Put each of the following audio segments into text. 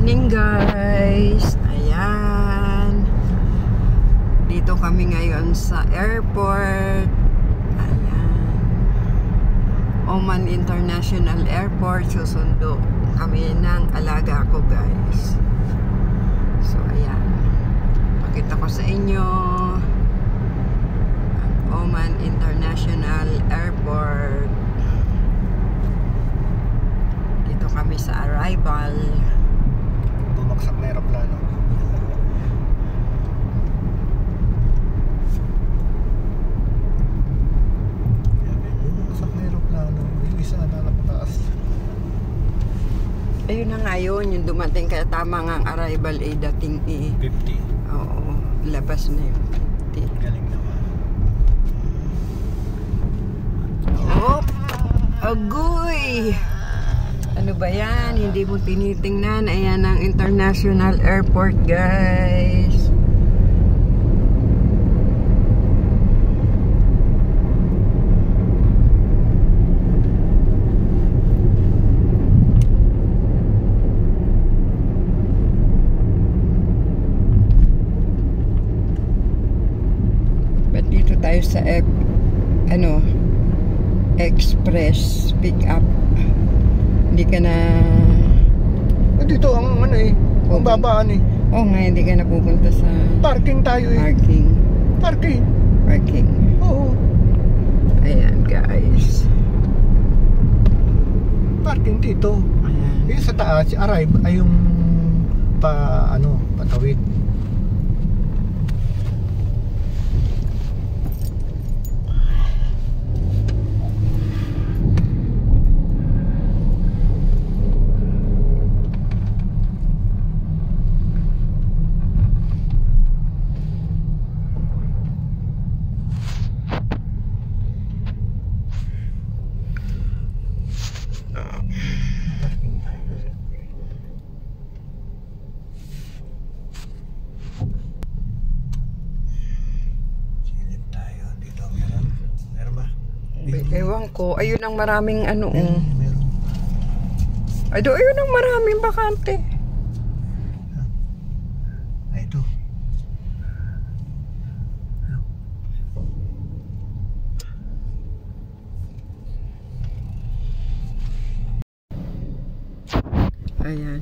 morning guys. Ayan. Dito kami ngayon sa airport. Ayan. Oman International Airport. Susundo kami ng alaga ko guys. So ayan. Pakita ko sa inyo ang Oman International Airport. Dito kami sa arrival. Bumaksak na aeroplano. Bumaksak na aeroplano. Yung isa na napataas. Ayun na nga yun, yung dumating kaya tama nga ang arrival ay dating 50. Oo, labas na yung 50. Galing naman. Oh, agoy! Ano ba yan? Hindi mo tinitingnan. Ayan ang International Airport guys. Ba't dito tayo sa express pick up? Hindi ka na Dito ang ang babaan eh. Oo nga, hindi ka na pupunta sa Parking tayo eh. Parking. Parking. Oo. Ayan guys. Parking dito. Ayan. Yung sa taas, arrive ay yung patawid. Ewan ko. Ayun ang maraming Meron. Ayun ang maraming bakante. Ay, ito. Ayan.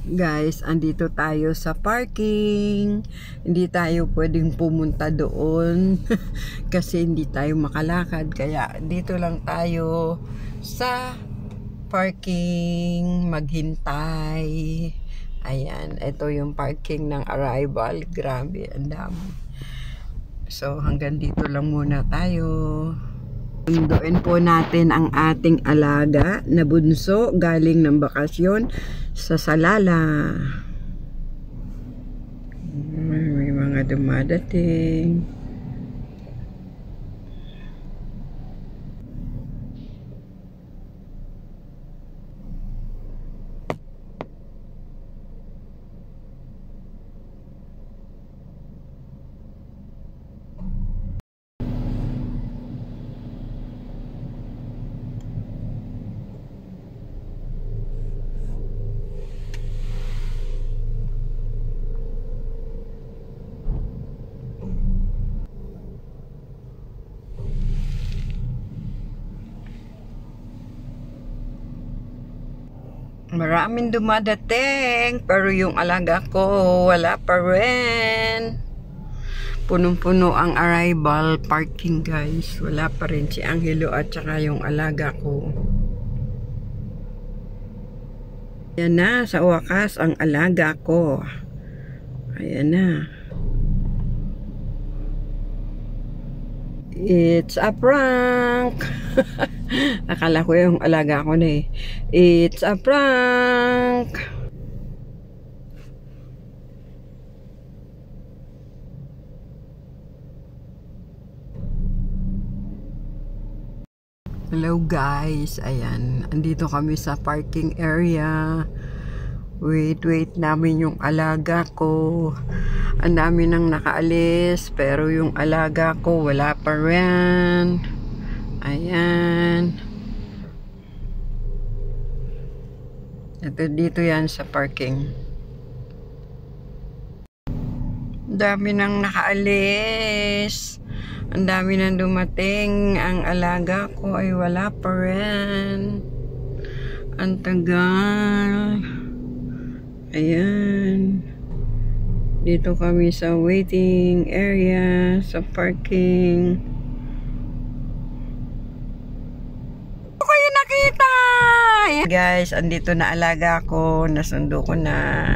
Guys, andito tayo sa parking. Hindi tayo pwedeng pumunta doon kasi hindi tayo makalakad. Kaya dito lang tayo sa parking maghintay. Ayan, ito yung parking ng arrival. Grabe, ang dami. So, hanggang dito lang muna tayo. Sunduin po natin ang ating alaga na bunso galing ng bakasyon sa Salala. May mga dumadating. Maraming dumadating, pero yung alaga ko wala pa rin. Punong-puno ang arrival parking guys. Wala pa rin si Angelo at saka yung alaga ko. Ayan na, sa wakas ang alaga ko. Ayan na. It's a prank. Akala ko yung alaga ko na eh. It's a prank. Hello guys. Ayan. Andito kami sa parking area. Wait namin yung alaga ko. Ang dami nang nakaalis, pero yung alaga ko wala pa rin. Ayan. Dito yan sa parking. Dami nang nakaalis. Ang dami nang dumating. Ang alaga ko ay wala pa rin. Ang tagal. Ayan. Dito kami sa waiting area, sa parking. Kayo nakita! Guys, andito na alaga ko. Nasundo ko na.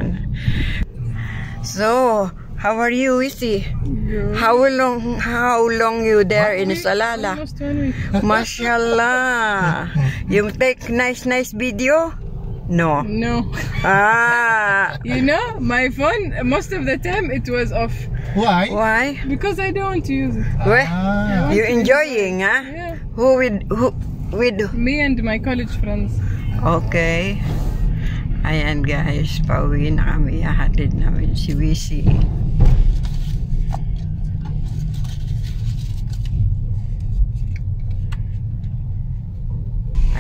So, how are you, Isi? How long you there in Salala? Almost 1 week. Mashallah. You take nice video? No. No. Ah. You know, my phone, most of the time it was off. Why? Why? Because I don't want to use it. Where? Ah. You enjoying, huh? Yeah. Who with? Me and my college friends. Okay. Ayan guys, pauwi na kami. Hatid namin si Wisi.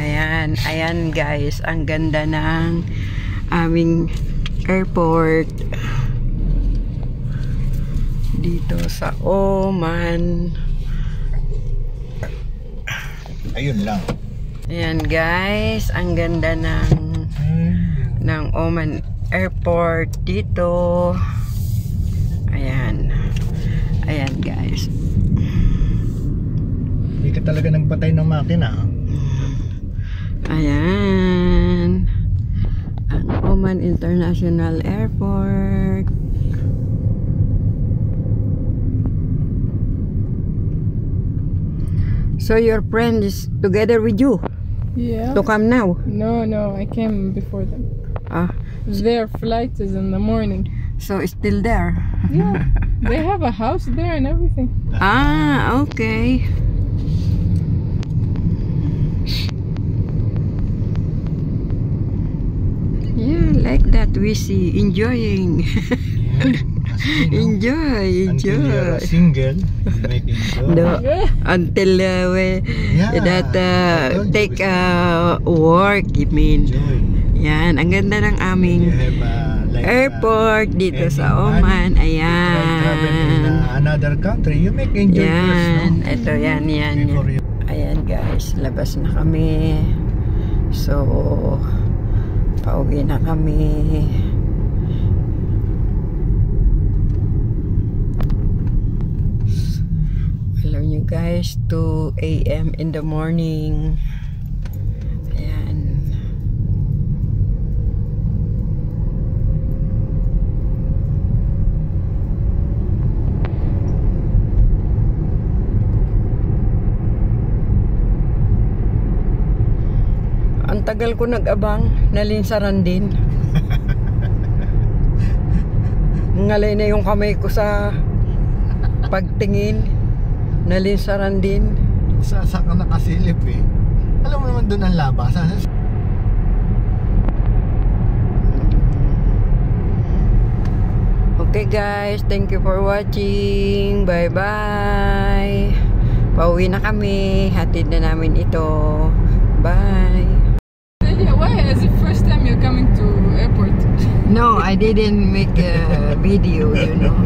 Ayan guys, ang ganda ng aming airport dito sa Oman. Ayun lang. Ayan guys, ang ganda ng Oman airport dito. Ayan guys. Hindi ka talaga nagpatay ng makina. Ayan ang Oman International Airport. So your friend is together with you Yeah. to come now? No, I came before them. Ah, Their flight is in the morning. so it's still there? Yeah. They have a house there and everything. Ah, okay. Yeah, like that we see enjoying. Enjoy. Until you're a single, you make enjoy. No, until we that take work, you mean. Enjoy. Yan, ang ganda ng aming You have like airport dito earning sa money. Oman. Travel in Ayan. another country, you make enjoy first, no? Yan, ito yan. Before you... Ayan guys, labas na kami. So, pauwi na kami. Alam nyo guys, 2 AM in the morning. Ayan. Ang tagal ko nag-abang, nalinsaran din. Ngalay na yung kamay ko sa pagtingin. Nalinsaran din. Saan ka nakasilip eh. Alam mo naman doon ang labasan. Okay guys, thank you for watching. Bye bye. Pauwi na kami. Hatid na namin ito. Bye. Yeah, why? As the first time you're coming to airport. No, I didn't make a video, you know.